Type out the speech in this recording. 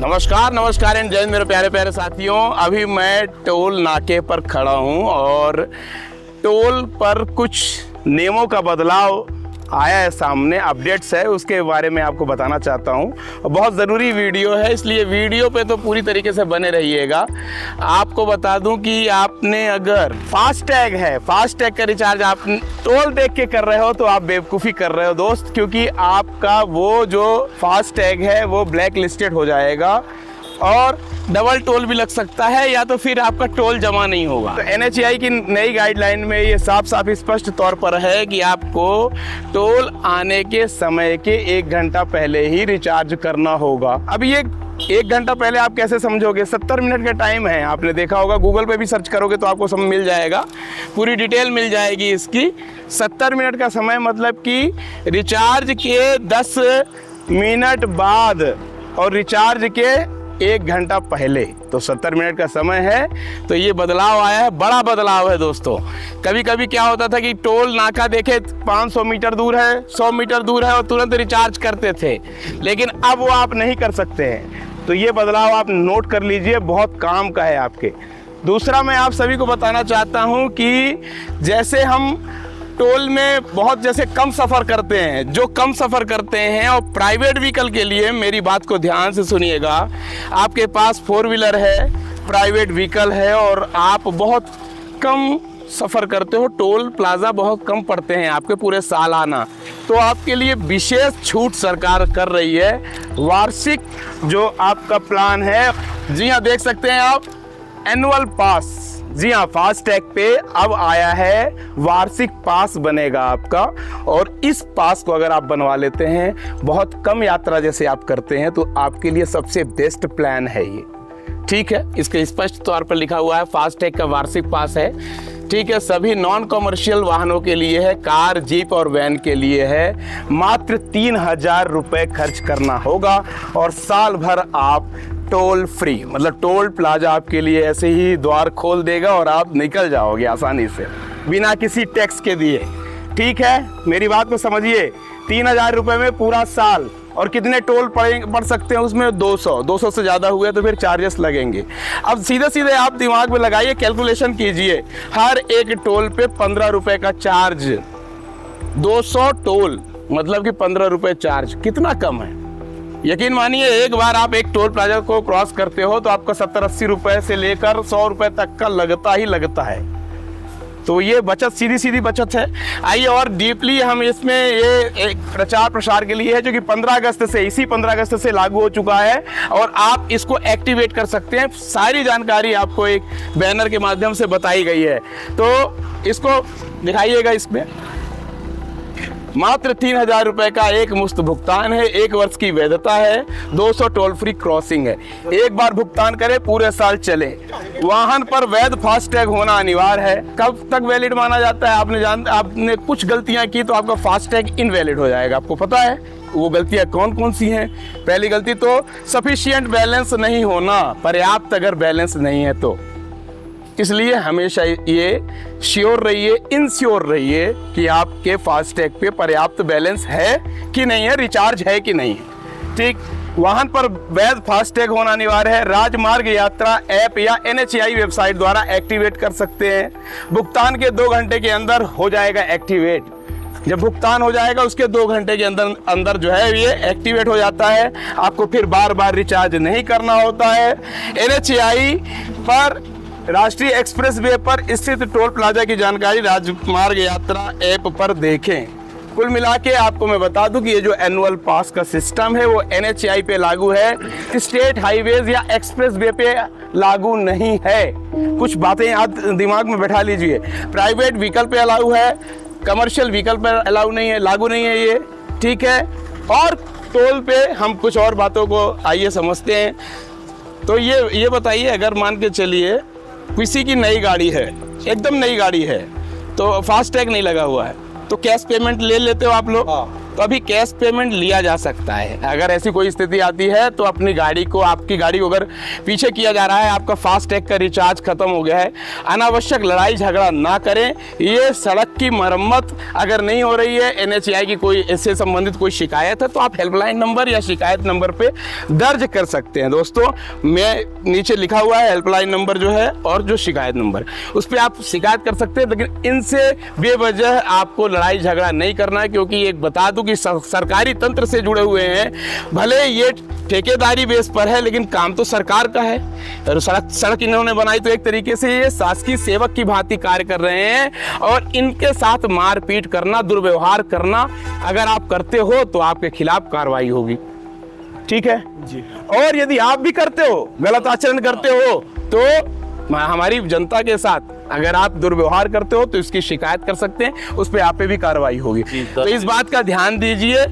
नमस्कार एंड जय हिंद मेरे प्यारे प्यारे साथियों। अभी मैं टोल नाके पर खड़ा हूं और टोल पर कुछ नियमों का बदलाव आया है, सामने अपडेट्स है, उसके बारे में आपको बताना चाहता हूं। बहुत ज़रूरी वीडियो है, इसलिए वीडियो पे तो पूरी तरीके से बने रहिएगा। आपको बता दूं कि आपने अगर फास्टैग है, फास्टैग का रिचार्ज आप टोल देख के कर रहे हो तो आप बेवकूफ़ी कर रहे हो दोस्त, क्योंकि आपका वो जो फास्टैग है वो ब्लैक लिस्टेड हो जाएगा और डबल टोल भी लग सकता है, या तो फिर आपका टोल जमा नहीं होगा। तो NHAI की नई गाइडलाइन में ये साफ साफ स्पष्ट तौर पर है कि आपको टोल आने के समय के 1 घंटा पहले ही रिचार्ज करना होगा। अब ये 1 घंटा पहले आप कैसे समझोगे? 70 मिनट का टाइम है, आपने देखा होगा, गूगल पे भी सर्च करोगे तो आपको सब मिल जाएगा, पूरी डिटेल मिल जाएगी इसकी। 70 मिनट का समय मतलब कि रिचार्ज के 10 मिनट बाद और रिचार्ज के 1 घंटा पहले, तो 70 मिनट का समय है। तो ये बदलाव आया है, बड़ा बदलाव है दोस्तों। कभी कभी क्या होता था कि टोल नाका देखे 500 मीटर दूर है, 100 मीटर दूर है और तुरंत रिचार्ज करते थे, लेकिन अब वो आप नहीं कर सकते हैं। तो ये बदलाव आप नोट कर लीजिए, बहुत काम का है आपके। दूसरा मैं आप सभी को बताना चाहता हूँ कि जैसे हम टोल में बहुत जैसे कम सफ़र करते हैं, जो कम सफ़र करते हैं, और प्राइवेट व्हीकल के लिए मेरी बात को ध्यान से सुनिएगा। आपके पास 4 व्हीलर है, प्राइवेट व्हीकल है और आप बहुत कम सफ़र करते हो, टोल प्लाज़ा बहुत कम पड़ते हैं आपके पूरे सालाना, तो आपके लिए विशेष छूट सरकार कर रही है। वार्षिक जो आपका प्लान है, जी हाँ देख सकते हैं आप, एनुअल पास, जी हाँ फास्टैग पे अब आया है वार्षिक पास बनेगा आपका। और इस पास को अगर आप बनवा लेते हैं, बहुत कम यात्रा जैसे आप करते हैं, तो आपके लिए सबसे बेस्ट प्लान है ये। ठीक है, इसके स्पष्ट तौर पर लिखा हुआ है फास्टैग का वार्षिक पास है। ठीक है, सभी नॉन कमर्शियल वाहनों के लिए है, कार, जीप और वैन के लिए है। मात्र 3000 रुपये खर्च करना होगा और साल भर आप टोल फ्री, मतलब टोल प्लाजा आपके लिए ऐसे ही द्वार खोल देगा और आप निकल जाओगे आसानी से बिना किसी टैक्स के दिए। ठीक है, मेरी बात को समझिए। 3000 रुपये में पूरा साल, और कितने टोल पड़ सकते हैं उसमें? 200 से ज़्यादा हुए तो फिर चार्जेस लगेंगे। अब सीधे सीधे आप दिमाग में लगाइए, कैलकुलेशन कीजिए, हर एक टोल पे 15 रुपये का चार्ज, 200 टोल मतलब कि 15 रुपये चार्ज, कितना कम है। यकीन मानिए, एक बार आप एक टोल प्लाजा को क्रॉस करते हो तो आपका 70-80 रुपये से लेकर 100 रुपये तक का लगता ही लगता है। तो ये बचत, सीधी सीधी बचत है। आइए और डीपली हम इसमें, ये एक प्रचार प्रसार के लिए है जो कि 15 अगस्त से, इसी 15 अगस्त से लागू हो चुका है और आप इसको एक्टिवेट कर सकते हैं। सारी जानकारी आपको एक बैनर के माध्यम से बताई गई है, तो इसको दिखाइएगा। इसमें मात्र 3000 रुपये का एक मुफ्त भुगतान है, 1 वर्ष की वैधता है, 200 टोल फ्री क्रॉसिंग है। एक बार भुगतान करें, पूरे साल चले। वाहन पर वैध फास्टैग होना अनिवार्य है। कब तक वैलिड माना जाता है? आपने कुछ गलतियां की तो आपका फास्टैग इनवैलिड हो जाएगा। आपको पता है वो गलतियां कौन कौन सी हैं? पहली गलती तो सफिशिएंट बैलेंस नहीं होना, पर्याप्त अगर बैलेंस नहीं है तो। इसलिए हमेशा ये श्योर रहिए, इंश्योर रहिए कि आपके फास्टैग पे पर्याप्त बैलेंस है कि नहीं है, रिचार्ज है कि नहीं है। ठीक, वाहन पर वैध फास्टैग होना अनिवार्य है। राजमार्ग यात्रा ऐप या NHAI वेबसाइट द्वारा एक्टिवेट कर सकते हैं। भुगतान के 2 घंटे के अंदर हो जाएगा एक्टिवेट। जब भुगतान हो जाएगा उसके 2 घंटे के अंदर जो है ये एक्टिवेट हो जाता है। आपको फिर बार बार रिचार्ज नहीं करना होता है। NHAI पर राष्ट्रीय एक्सप्रेस वे पर स्थित टोल प्लाजा की जानकारी राजमार्ग यात्रा ऐप पर देखें। कुल मिला के आपको मैं बता दूं कि ये जो एनुअल पास का सिस्टम है वो NHAI पे लागू है, स्टेट हाईवेज या एक्सप्रेस वे पे लागू नहीं है। कुछ बातें आप दिमाग में बैठा लीजिए। प्राइवेट व्हीकल पे अलाउ है, कमर्शियल व्हीकल पर अलाउ नहीं है, लागू नहीं है ये। ठीक है, और टोल पे हम कुछ और बातों को आइए समझते हैं। तो ये बताइए, अगर मान के चलिए किसी की नई गाड़ी है, एकदम नई गाड़ी है, तो फास्टैग नहीं लगा हुआ है, तो कैश पेमेंट ले लेते हो आप लोग? तो अभी कैश पेमेंट लिया जा सकता है। अगर ऐसी कोई स्थिति आती है तो अपनी गाड़ी को, आपकी गाड़ी को अगर पीछे किया जा रहा है, आपका फास्टैग का रिचार्ज खत्म हो गया है, अनावश्यक लड़ाई झगड़ा ना करें। ये सड़क की मरम्मत अगर नहीं हो रही है, NHAI की कोई इससे संबंधित कोई शिकायत है तो आप हेल्पलाइन नंबर या शिकायत नंबर पे दर्ज कर सकते हैं। दोस्तों, मैं नीचे लिखा हुआ है हेल्पलाइन नंबर जो है और जो शिकायत नंबर, उस पर आप शिकायत कर सकते हैं। लेकिन इनसे बेवजह आपको लड़ाई झगड़ा नहीं करना है, क्योंकि एक बता दूं कि सरकारी तंत्र से जुड़े हुए हैं। भले ये ठेकेदारी बेस पर है लेकिन काम तो सरकार का है, और सड़क इन्होंने बनाई तो एक तरीके से ये शासकीय सेवक की भांति कार्य कर रहे हैं। और इनके साथ मारपीट करना, दुर्व्यवहार करना अगर आप करते हो तो आपके खिलाफ कार्रवाई होगी। ठीक है जी। और यदि आप भी करते हो, गलत आचरण करते हो, तो हमारी जनता के साथ अगर आप दुर्व्यवहार करते हो तो इसकी शिकायत कर सकते हैं, उस पर आप पे भी कार्रवाई होगी। तो इस बात का ध्यान दीजिए।